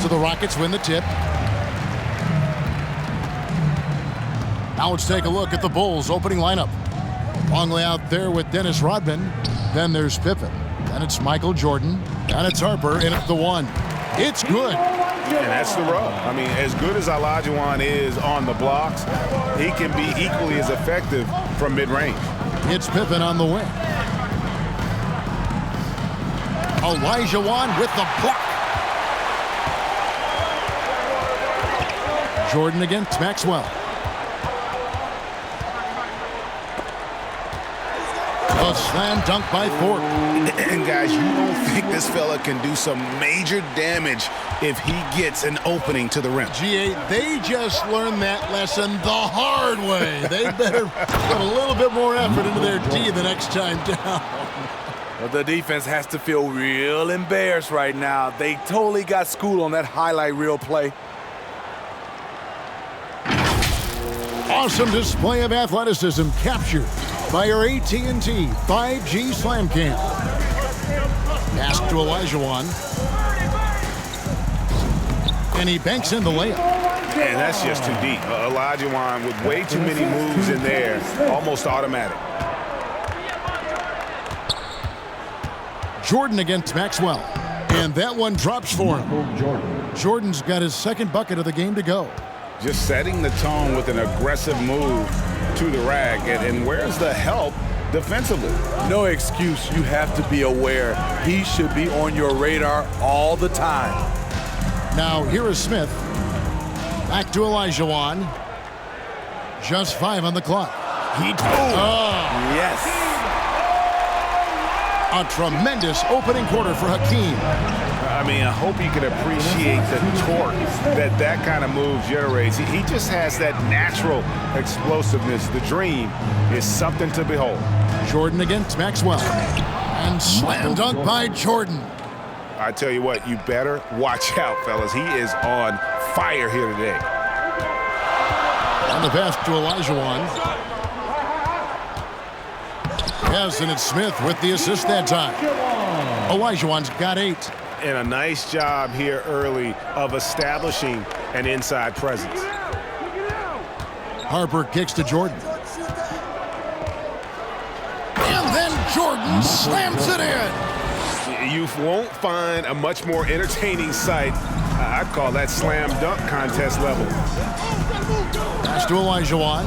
So the Rockets win the tip. Now let's take a look at the Bulls' opening lineup. Longley out there with Dennis Rodman. Then there's Pippen. Then it's Michael Jordan. And it's Harper in at the 1. It's good. And that's the rub. I mean, as good as Olajuwon is on the blocks, he can be equally as effective from mid-range. It's Pippen on the wing. Olajuwon with the block. Jordan against Maxwell. A slam dunk by Thorpe. And guys, you don't think this fella can do some major damage if he gets an opening to the rim. G8, they just learned that lesson the hard way. They better put a little bit more effort into their D the next time down. Well, the defense has to feel real embarrassed right now. They totally got schooled on that highlight reel play. Awesome display of athleticism captured by our AT&T 5G Slam Cam. Pass to Olajuwon. And he banks in the layup. And that's just too deep. Olajuwon with way too many moves in there, almost automatic. Jordan against Maxwell. And that one drops for him. Jordan's got his second bucket of the game to go. Just setting the tone with an aggressive move to the rack. And where's the help defensively? No excuse. You have to be aware. He should be on your radar all the time. Now here is Smith. Back to Olajuwon. Just 5 on the clock. Yes. A tremendous opening quarter for Hakeem. I mean, I hope you can appreciate the torque that kind of move generates. He just has that natural explosiveness. The dream is something to behold. Jordan against Maxwell. And slam dunk by Jordan. I tell you what, you better watch out, fellas. He is on fire here today. On the pass to Olajuwon. Yes, and it's Smith with the assist that time. Olajuwon's got 8. And a nice job here early of establishing an inside presence. Harper kicks to Jordan. And then Jordan slams it in. You won't find a much more entertaining sight. I'd call that slam dunk contest level. Pass to Olajuwon.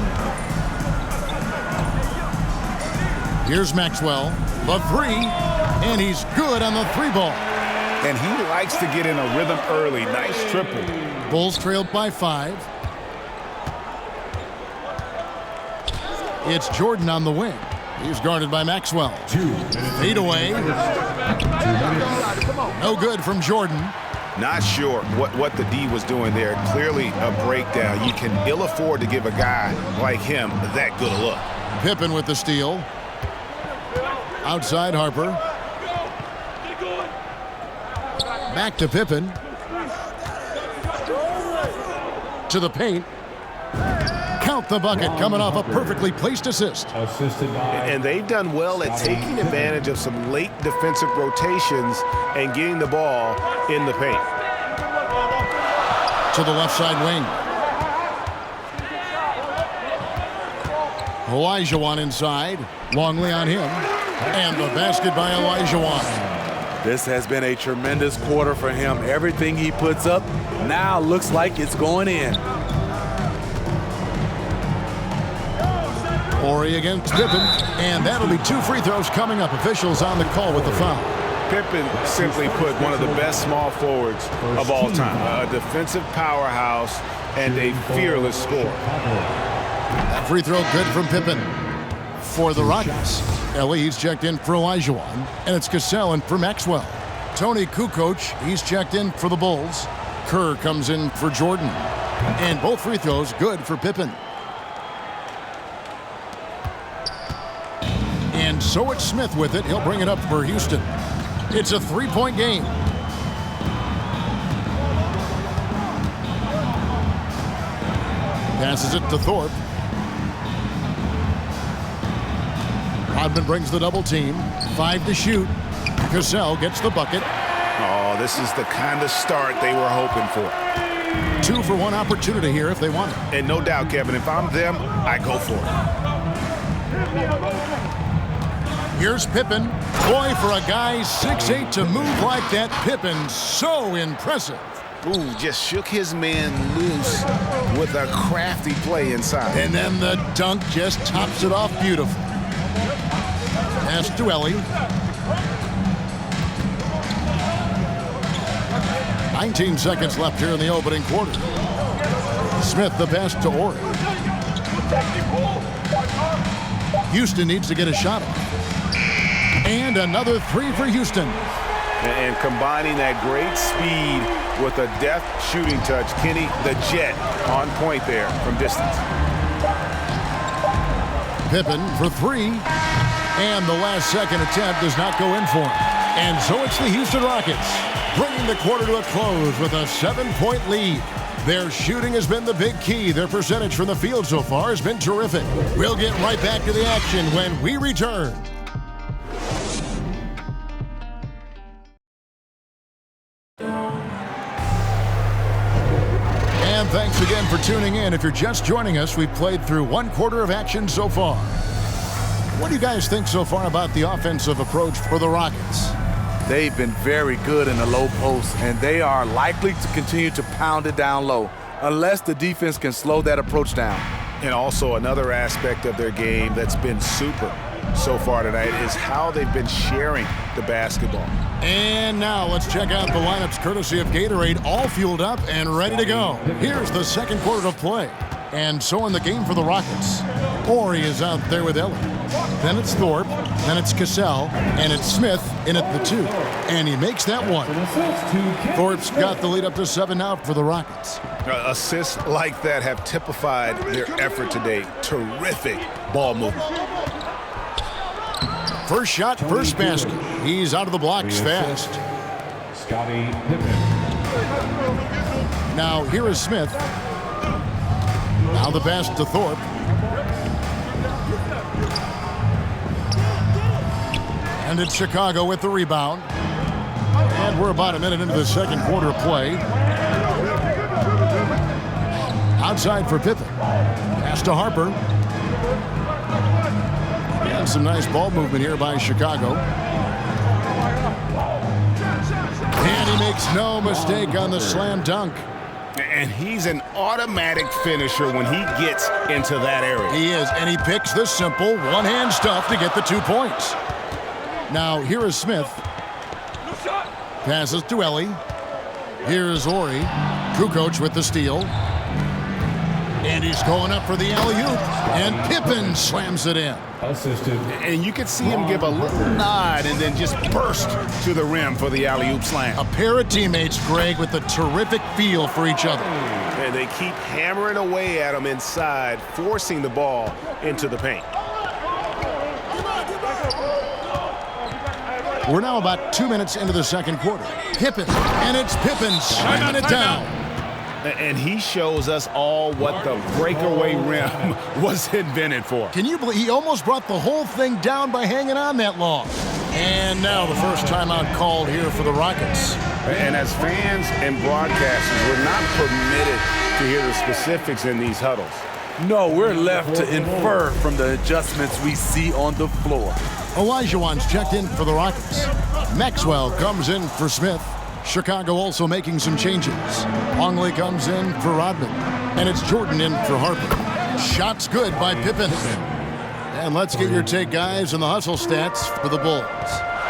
Here's Maxwell, the 3, and he's good on the 3-ball. And he likes to get in a rhythm early. Nice triple. Bulls trailed by 5. It's Jordan on the wing. He's guarded by Maxwell. 8 away. No good from Jordan. Not sure what the D was doing there. Clearly a breakdown. You can ill afford to give a guy like him that good a look. Pippen with the steal. Outside Harper. Back to Pippen. To the paint. Count the bucket coming off a perfectly placed assist. And they've done well at taking advantage of some late defensive rotations and getting the ball in the paint. To the left side wing. Olajuwon inside. Longley on him. And the basket by Olajuwon. This has been a tremendous quarter for him. Everything he puts up now looks like it's going in. Horry against Pippen. And that'll be 2 free throws coming up. Officials on the call with the foul. Pippen simply put one of the best small forwards of all time. A defensive powerhouse and a fearless scorer. That free throw good from Pippen. For the Rockets, he's checked in for Olajuwon, and it's Cassell in for Maxwell. Tony Kukoc, he's checked in for the Bulls. Kerr comes in for Jordan. And both free throws good for Pippen. And so it's Smith with it. He'll bring it up for Houston. It's a 3-point game. Passes it to Thorpe. Rodman brings the double team. 5 to shoot. Cassell gets the bucket. Oh, this is the kind of start they were hoping for. 2-for-1 opportunity here if they want it. And no doubt, Kevin, if I'm them, I go for it. Here's Pippen. Boy, for a guy 6'8" to move like that, Pippen, so impressive. Ooh, just shook his man loose with a crafty play inside. And then the dunk just tops it off beautifully. Pass to Ellie. 19 seconds left here in the opening quarter. Smith the pass to Ori. Houston needs to get a shot off. And another three for Houston. And combining that great speed with a deft shooting touch, Kenny, the Jet, on point there from distance. Pippen for three. And the last second attempt does not go in for him. And so it's the Houston Rockets, bringing the quarter to a close with a 7-point lead. Their shooting has been the big key. Their percentage from the field so far has been terrific. We'll get right back to the action when we return. And thanks again for tuning in. If you're just joining us, we've played through one quarter of action so far. What do you guys think so far about the offensive approach for the Rockets? They've been very good in the low post, and they are likely to continue to pound it down low unless the defense can slow that approach down. And also another aspect of their game that's been super so far tonight is how they've been sharing the basketball. And now let's check out the lineups courtesy of Gatorade, all fueled up and ready to go. Here's the second quarter of play. And so in the game for the Rockets, Ori is out there with Ellie. Then it's Thorpe, then it's Cassell, and it's Smith in at the 2. And he makes that one. Thorpe's got the lead up to 7 now for the Rockets. Assists like that have typified their effort today. Terrific ball movement. First shot, first basket. He's out of the blocks fast. Scottie Pippen. Now here is Smith. Now the pass to Thorpe. And it's Chicago with the rebound. And we're about a minute into the second quarter of play. Outside for Pippen. Pass to Harper. And some nice ball movement here by Chicago. And he makes no mistake on the slam dunk. And he's an automatic finisher when he gets into that area. He is, and he picks the simple one-hand stuff to get the 2 points. Now, here is Smith. Passes to Ellie. Here's Ori. Kukoc with the steal. And he's going up for the alley-oop. And Pippen slams it in. Assisted. And you can see him give a little nod and then just burst to the rim for the alley-oop slam. A pair of teammates, Greg, with a terrific feel for each other. And they keep hammering away at him inside, forcing the ball into the paint. We're now about 2 minutes into the second quarter. Pippen, and it's Pippen slamming it down. And he shows us all what the breakaway rim was invented for. Can you believe he almost brought the whole thing down by hanging on that long? And now the first timeout called here for the Rockets. And as fans and broadcasters, we're not permitted to hear the specifics in these huddles. No, we're left to infer from the adjustments we see on the floor. Olajuwon's checked in for the Rockets. Maxwell comes in for Smith. Chicago also making some changes. Longley comes in for Rodman. And it's Jordan in for Harper. Shots good by Pippen. And let's get your take, guys, on the hustle stats for the Bulls.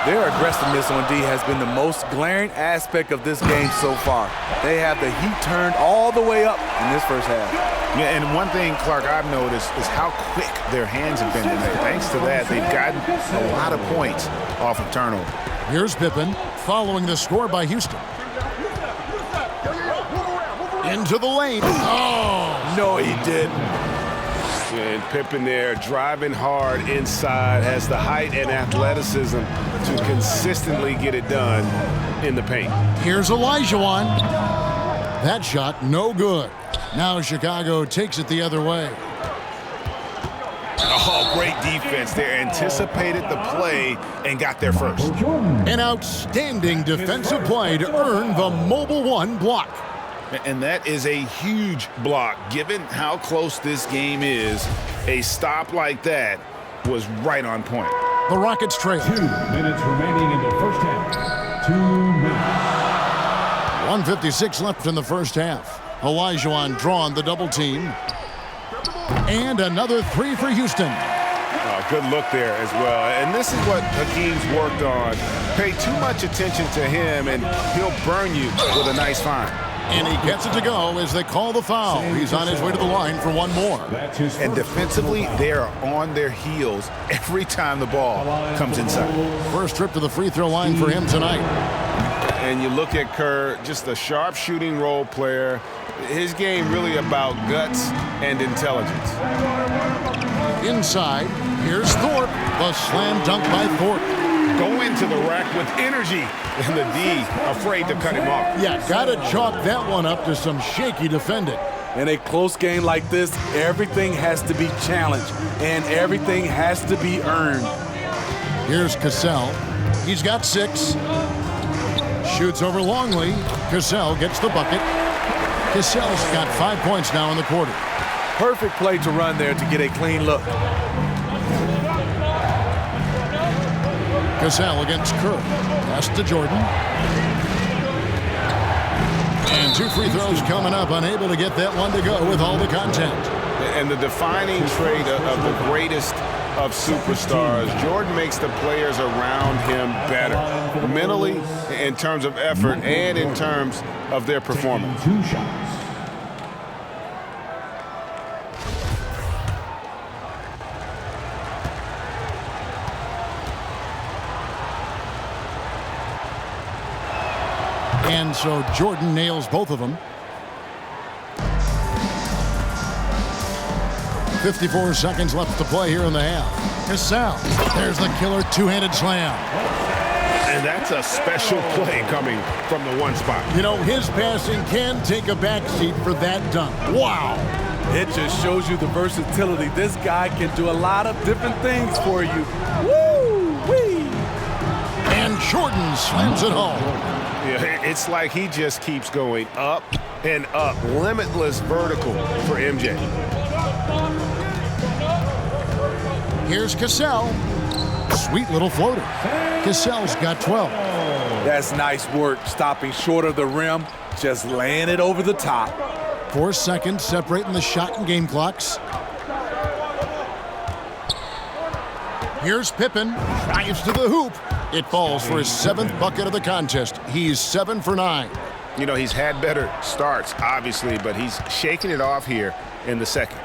Their aggressiveness on D has been the most glaring aspect of this game so far. They have the heat turned all the way up in this first half. Yeah, and one thing, Clark, I've noticed is how quick their hands have been tonight. Thanks to that, they've gotten a lot of points off of turnover. Here's Pippen following the score by Houston. Into the lane. Oh! No, he didn't. And Pippen there driving hard inside, has the height and athleticism to consistently get it done in the paint. Here's Olajuwon. That shot no good. Now Chicago takes it the other way. Oh, great defense. They anticipated the play and got there first. An outstanding defensive play to earn the Mobile One block. And that is a huge block. Given how close this game is, a stop like that was right on point. The Rockets trail. 2 minutes remaining in the first half. 2 minutes. 1:56 left in the first half. Olajuwon drawing the double team. And another three for Houston. Good look there as well. And this is what Hakeem's worked on. Pay too much attention to him, and he'll burn you with a nice find. And he gets it to go as they call the foul. He's on his way to the line for one more. And defensively, they are on their heels every time the ball comes inside. First trip to the free throw line for him tonight. And you look at Kerr, just a sharp shooting role player. His game really about guts and intelligence. Inside, here's Thorpe. The slam dunk by Thorpe. Go into the rack with energy, and the D afraid to cut him off. Yeah, gotta chalk that one up to some shaky defending. In a close game like this, everything has to be challenged, and everything has to be earned. Here's Cassell. He's got 6. Shoots over Longley. Cassell gets the bucket. Cassell's got 5 points now in the quarter. Perfect play to run there to get a clean look. Cassell against Kerr. Pass to Jordan. And 2 free throws coming up. Unable to get that one to go with all the contact. And the defining trait of the greatest of superstars, Jordan makes the players around him better. Mentally, in terms of effort, and in terms of their performance. 2 shots. And so Jordan nails both of them. 54 seconds left to play here in the half. Cassell. There's the killer two-handed slam. And that's a special play coming from the one spot. You know, his passing can take a backseat for that dunk. Wow. It just shows you the versatility. This guy can do a lot of different things for you. Woo-wee! And Jordan slams it home. Yeah, it's like he just keeps going up and up. Limitless vertical for MJ. Here's Cassell. Sweet little floater. Cassell's got 12. That's nice work, stopping short of the rim, just laying it over the top. 4 seconds separating the shot and game clocks. Here's Pippen. Drives to the hoop. It falls for his 7th bucket of the contest. He's 7 for 9. You know, he's had better starts, obviously, but he's shaking it off here in the second.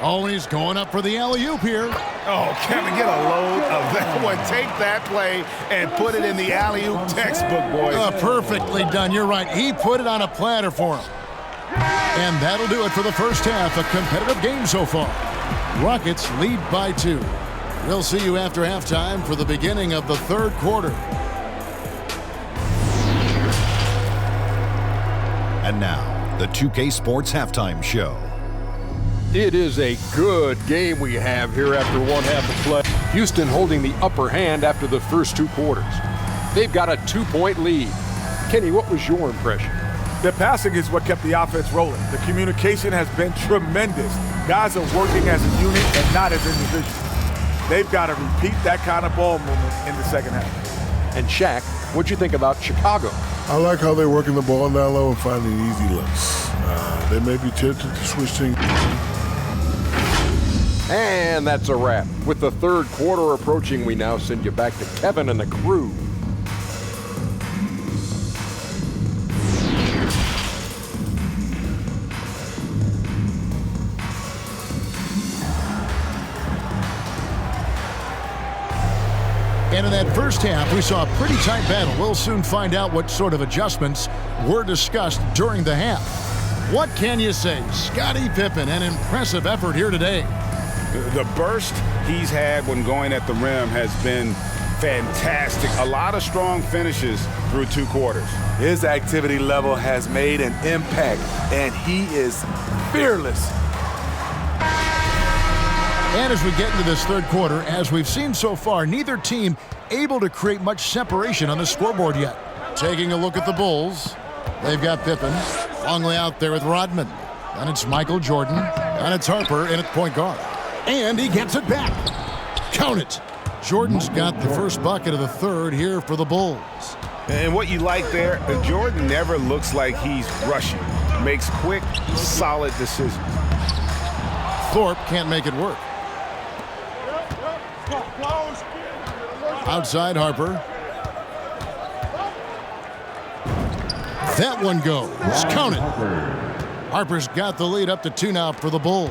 Oh, and he's going up for the alley-oop here. Oh, Kevin, get a load of that one. Take that play and put it in the alley-oop textbook, boys. Perfectly done. You're right. He put it on a platter for him. And that'll do it for the first half. A competitive game so far. Rockets lead by 2. We'll see you after halftime for the beginning of the third quarter. And now, the 2K Sports Halftime Show. It is a good game we have here after one half of play. Houston holding the upper hand after the first 2 quarters. They've got a 2-point lead. Kenny, what was your impression? The passing is what kept the offense rolling. The communication has been tremendous. Guys are working as a unit and not as individuals. They've got to repeat that kind of ball movement in the second half. And Shaq, what'd you think about Chicago? I like how they're working the ball down low and finding easy looks. They may be tempted to switch things. And that's a wrap. With the third quarter approaching, we now send you back to Kevin and the crew. And in that first half, we saw a pretty tight battle. We'll soon find out what sort of adjustments were discussed during the half. What can you say? Scottie Pippen, an impressive effort here today. The burst he's had when going at the rim has been fantastic. A lot of strong finishes through 2 quarters. His activity level has made an impact, and he is fearless. And as we get into this third quarter, as we've seen so far, neither team able to create much separation on the scoreboard yet. Taking a look at the Bulls, they've got Pippen. Longley out there with Rodman. And it's Michael Jordan. And it's Harper in at point guard. And he gets it back. Count it. Jordan's got the first bucket of the third here for the Bulls. And what you like there, Jordan never looks like he's rushing. Makes quick, solid decisions. Thorpe can't make it work. Outside Harper. That one goes. Count it. Harper's got the lead up to 2 now for the Bulls.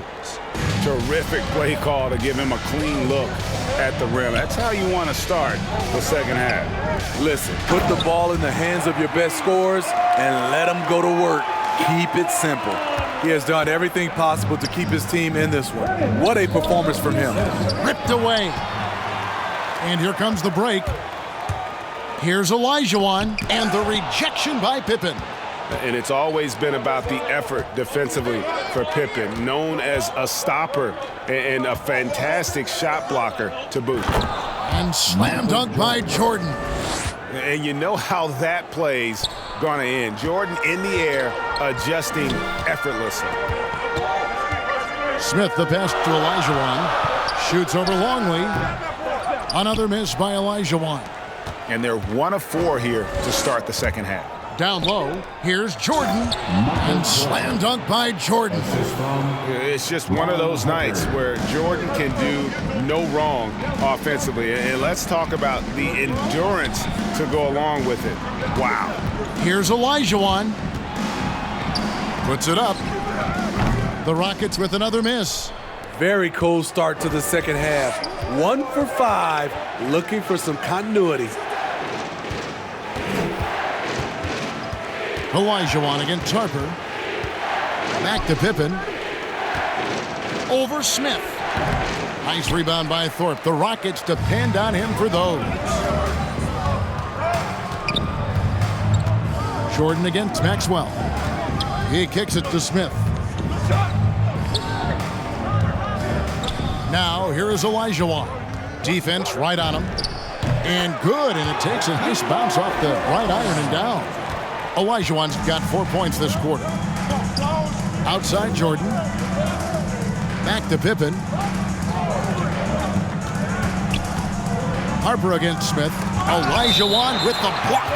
Terrific play call to give him a clean look at the rim. That's how you want to start the second half. Listen, put the ball in the hands of your best scorers and let them go to work. Keep it simple. He has done everything possible to keep his team in this one. What a performance from him. Ripped away. And here comes the break. Here's Olajuwon and the rejection by Pippen. And it's always been about the effort defensively for Pippen, known as a stopper and a fantastic shot blocker to boot. And slam dunk by Jordan. And you know how that play's going to end. Jordan in the air, adjusting effortlessly. Smith the pass to Olajuwon. Shoots over Longley. Another miss by Olajuwon. And they're 1 of 4 here to start the second half. Down low, here's Jordan. And slam dunk by Jordan. It's just one of those nights where Jordan can do no wrong offensively. And let's talk about the endurance to go along with it. Wow. Here's Olajuwon. Puts it up. The Rockets with another miss. Very cold start to the second half. 1 for 5, looking for some continuity. Olajuwon against Harper. Back to Pippen. Over Smith. Nice rebound by Thorpe. The Rockets depend on him for those. Jordan against Maxwell. He kicks it to Smith. Now here is Olajuwon. Defense right on him. And good, and it takes a nice bounce off the right iron and down. Olajuwon's got 4 points this quarter. Outside Jordan. Back to Pippen. Harper against Smith. Olajuwon with the block.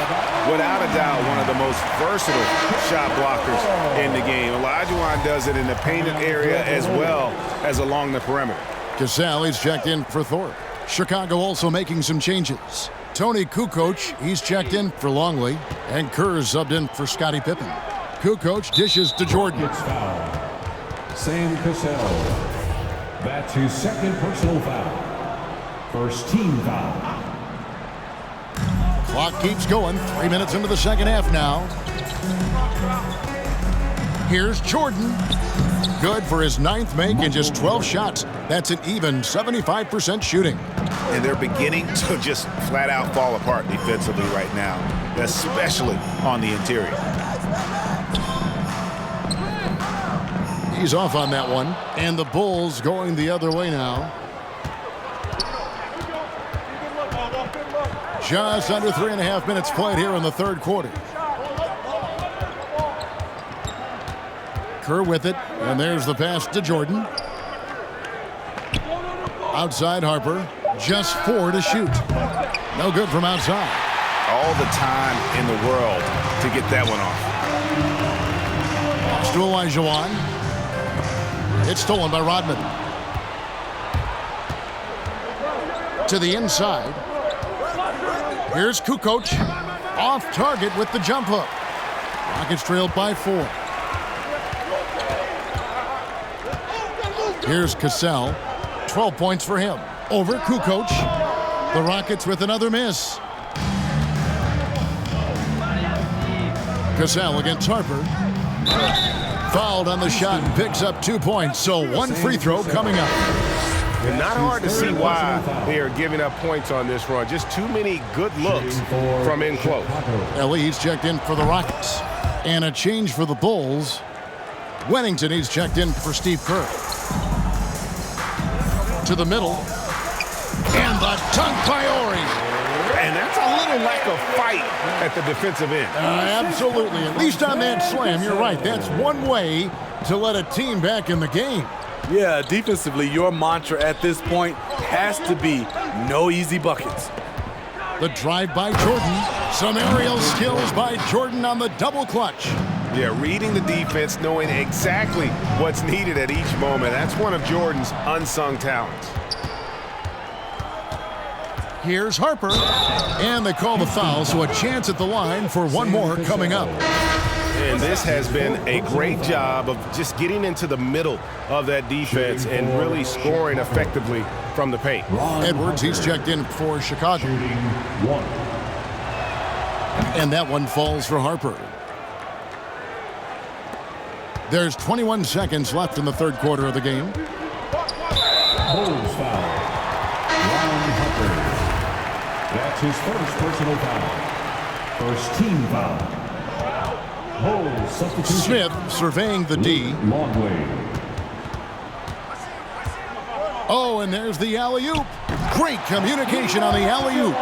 Without a doubt, one of the most versatile shot blockers in the game. Olajuwon does it in the painted area as well as along the perimeter. Cassell, he's checked in for Thorpe. Chicago also making some changes. Tony Kukoc, he's checked in for Longley. And Kerr subbed in for Scottie Pippen. Kukoc dishes to Jordan. Gets fouled. Sam Cassell. That's his second personal foul. First team foul. Clock keeps going. 3 minutes into the second half now. Here's Jordan. Good for his 9th make in just 12 shots. That's an even 75% shooting. And they're beginning to just flat out fall apart defensively right now, especially on the interior. He's off on that one. And the Bulls going the other way now. Just under 3.5 minutes played here in the third quarter. Kerr with it, and there's the pass to Jordan. Outside Harper, just 4 to shoot. No good from outside. All the time in the world to get that one off. Pass to Olajuwon. It's stolen by Rodman. To the inside. Here's Kukoc. Off target with the jump hook. Rockets trailed by 4. Here's Cassell. 12 points for him. Over Kukoc. The Rockets with another miss. Cassell against Harper. Fouled on the shot and picks up 2 points. So 1 free throw coming up. And not hard to see why they are giving up points on this run. Just too many good looks from in close. He's checked in for the Rockets. And a change for the Bulls. Wennington, he's checked in for Steve Kerr. To the middle. And the dunk by Ori. And that's a little lack of fight at the defensive end. Absolutely. At least on that slam, you're right. That's one way to let a team back in the game. Yeah, defensively, your mantra at this point has to be no easy buckets. The drive by Jordan. Some aerial skills by Jordan on the double clutch. Yeah, reading the defense, knowing exactly what's needed at each moment. That's one of Jordan's unsung talents. Here's Harper. And they call the foul, so a chance at the line for one more coming up. And this has been a great job of just getting into the middle of that defense and really scoring effectively from the paint. Edwards, he's checked in for Chicago. And that one falls for Harper. There's 21 seconds left in the third quarter of the game. Holds foul. Ron Harper. That's his first personal foul. First team foul. Smith surveying the D. Oh, and there's the alley-oop. Great communication on the alley-oop.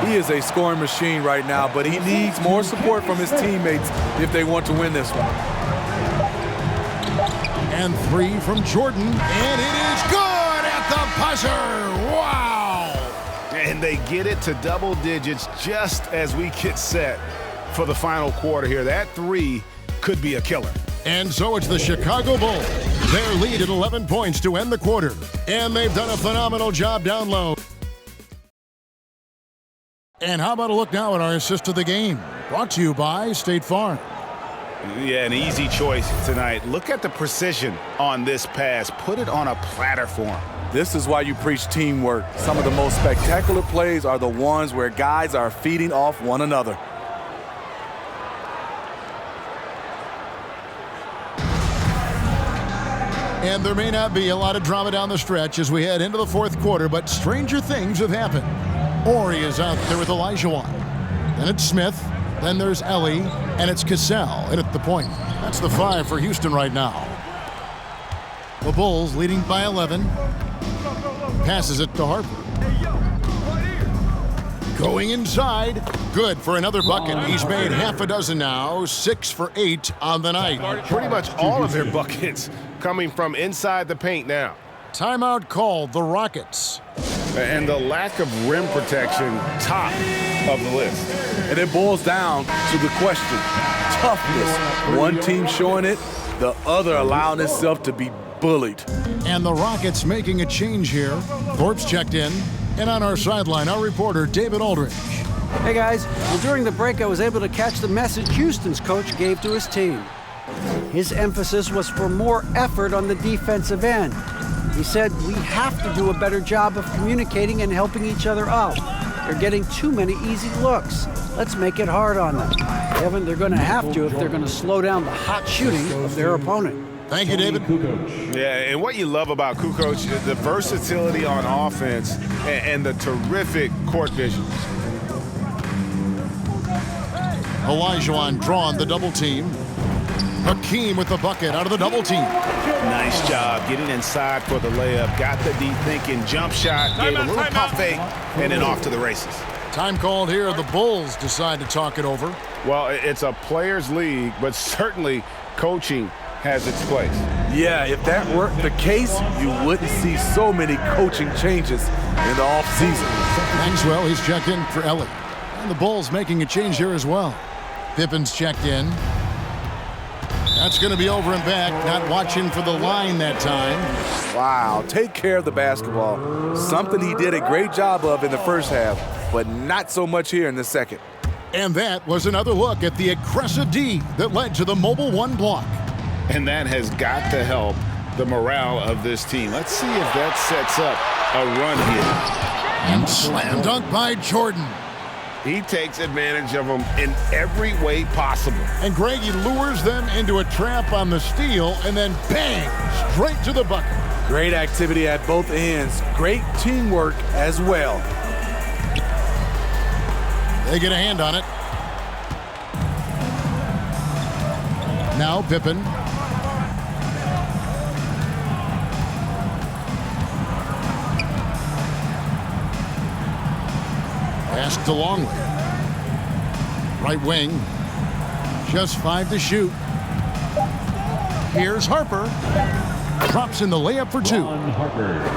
He is a scoring machine right now, but he needs more support from his teammates if they want to win this one. And three from Jordan, and it is good at the buzzer. Wow! And they get it to double digits just as we get set for the final quarter here. That three could be a killer. And so it's the Chicago Bulls. Their lead at 11 points to end the quarter. And they've done a phenomenal job down low. And how about a look now at our assist of the game? Brought to you by State Farm. Yeah, an easy choice tonight. Look at the precision on this pass. Put it on a platter for him. This is why you preach teamwork. Some of the most spectacular plays are the ones where guys are feeding off one another. And there may not be a lot of drama down the stretch as we head into the fourth quarter, but stranger things have happened. Ori is out there with Olajuwon. Then it's Smith. Then there's Ellie. And it's Cassell in at the point. That's the 5 for Houston right now. The Bulls leading by 11. Passes it to Harper. Going inside. Good for another bucket. He's made half a dozen now. 6 for 8 on the night. Pretty much all of their buckets coming from inside the paint now. Timeout called, the Rockets. And the lack of rim protection, top of the list. And it boils down to the question, toughness. One team showing it, the other allowing itself to be bullied. And the Rockets making a change here. Thorpe's checked in. And on our sideline, our reporter, David Aldridge. Hey guys, well, during the break I was able to catch the message Houston's coach gave to his team. His emphasis was for more effort on the defensive end. He said we have to do a better job of communicating and helping each other out. They're getting too many easy looks. Let's make it hard on them. Evan, they're going to have to if they're going to slow down the hot shooting of their opponent. Thank you, David. Yeah, and what you love about Kukoc, the versatility on offense and the terrific court vision. Olajuwon drawn the double team. Hakeem with the bucket out of the double team. Nice job getting inside for the layup. Got the deep thinking jump shot, gave a little pump fake, and then off to the races. Time called here. The Bulls decide to talk it over. Well, it's a players' league, but certainly coaching has its place. Yeah, if that were the case, you wouldn't see so many coaching changes in the offseason. Maxwell, he's checked in for Ellie. And the Bulls making a change here as well. Pippen's checked in. That's going to be over and back. Not watching for the line that time. Wow, take care of the basketball. Something he did a great job of in the first half, but not so much here in the second. And that was another look at the aggressive D that led to the Mobile One block. And that has got to help the morale of this team. Let's see if that sets up a run here. And slam dunk by Jordan. He takes advantage of them in every way possible. And Greg, he lures them into a trap on the steal and then bang, straight to the bucket. Great activity at both ends. Great teamwork as well. They get a hand on it. Now Pippen. Pass to Longley. Right wing. Just 5 to shoot. Here's Harper. Drops in the layup for 2.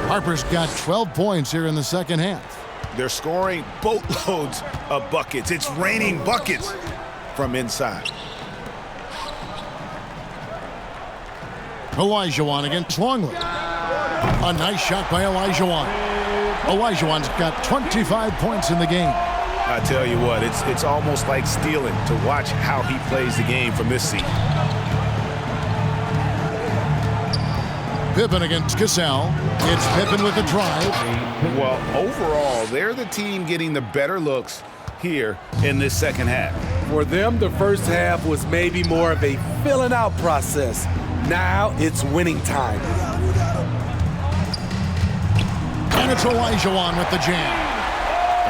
Harper's got 12 points here in the second half. They're scoring boatloads of buckets. It's raining buckets from inside. Olajuwon against Longley. A nice shot by Olajuwon. Olajuwon's got 25 points in the game. I tell you what, it's almost like stealing to watch how he plays the game from this seat. Pippen against Cassell. It's Pippen with the drive. Well, overall, they're the team getting the better looks here in this second half. For them, the first half was maybe more of a filling out process. Now it's winning time. And it's Olajuwon with the jam.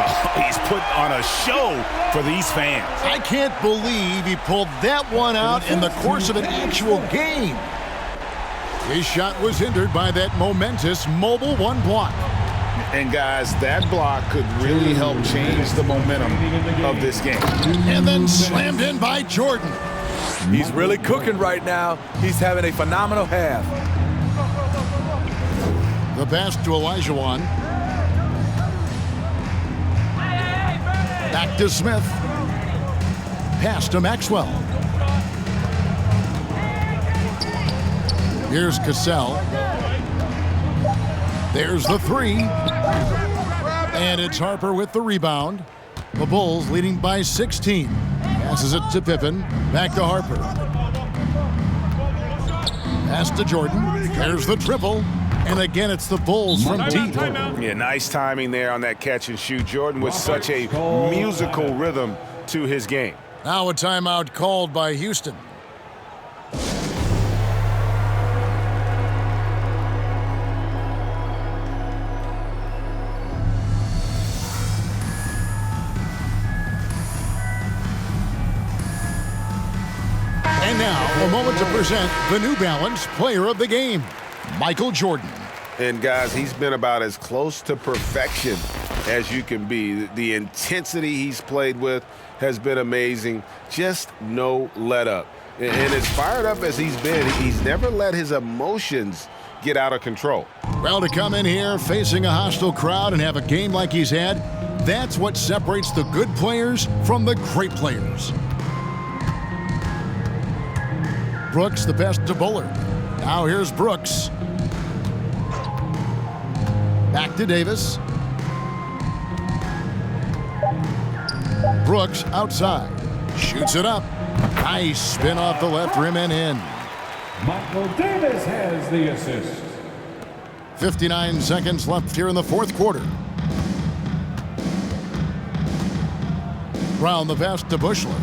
Oh, he's put on a show for these fans. I can't believe he pulled that one out in the course of an actual game. His shot was hindered by that momentous mobile 1 block. And guys, that block could really help change the momentum of this game. And then slammed in by Jordan. He's really cooking right now. He's having a phenomenal half. The pass to Olajuwon. Back to Smith. Pass to Maxwell. Here's Cassell. There's the 3. And it's Harper with the rebound. The Bulls leading by 16. Passes it to Pippen. Back to Harper. Pass to Jordan. There's the triple. And again, it's the Bulls from deep. Yeah, nice timing there on that catch and shoot. Jordan with such a musical rhythm to his game. Now a timeout called by Houston. And now, a moment to present the New Balance Player of the Game, Michael Jordan. And guys, he's been about as close to perfection as you can be. The intensity he's played with has been amazing. Just no let up. And as fired up as he's been, he's never let his emotions get out of control. Well, to come in here facing a hostile crowd and have a game like he's had, that's what separates the good players from the great players. Brooks, the pass to Bullard. Now here's Brooks. Back to Davis. Brooks outside. Shoots it up. Nice spin off the left rim and in. Michael Davis has the assist. 59 seconds left here in the fourth quarter. Brown the pass to Bushler.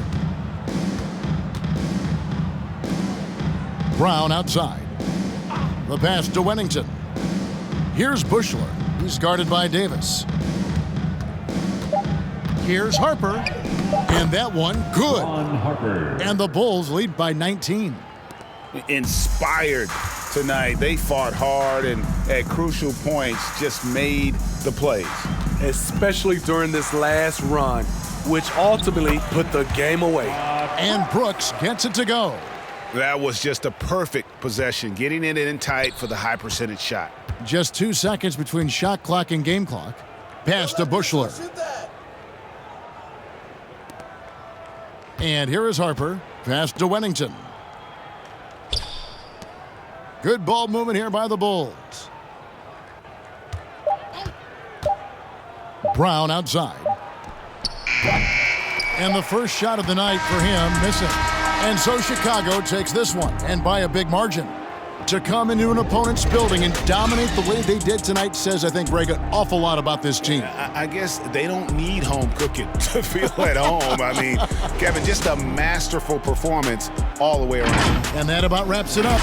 Brown outside. The pass to Wennington. Here's Bushler. He's guarded by Davis. Here's Harper. And that one, good. And the Bulls lead by 19. Inspired tonight. They fought hard and at crucial points just made the plays. Especially during this last run, which ultimately put the game away. And Brooks gets it to go. That was just a perfect possession, getting it in tight for the high percentage shot. Just 2 seconds between shot clock and game clock. Pass to Bushler. And here is Harper. Pass to Wennington. Good ball movement here by the Bulls. Brown outside. And the first shot of the night for him missing. And so Chicago takes this one, and by a big margin. To come into an opponent's building and dominate the way they did tonight says, I think, Greg, an awful lot about this team. I guess they don't need home cooking to feel at home. I mean, Kevin, just a masterful performance all the way around. And that about wraps it up.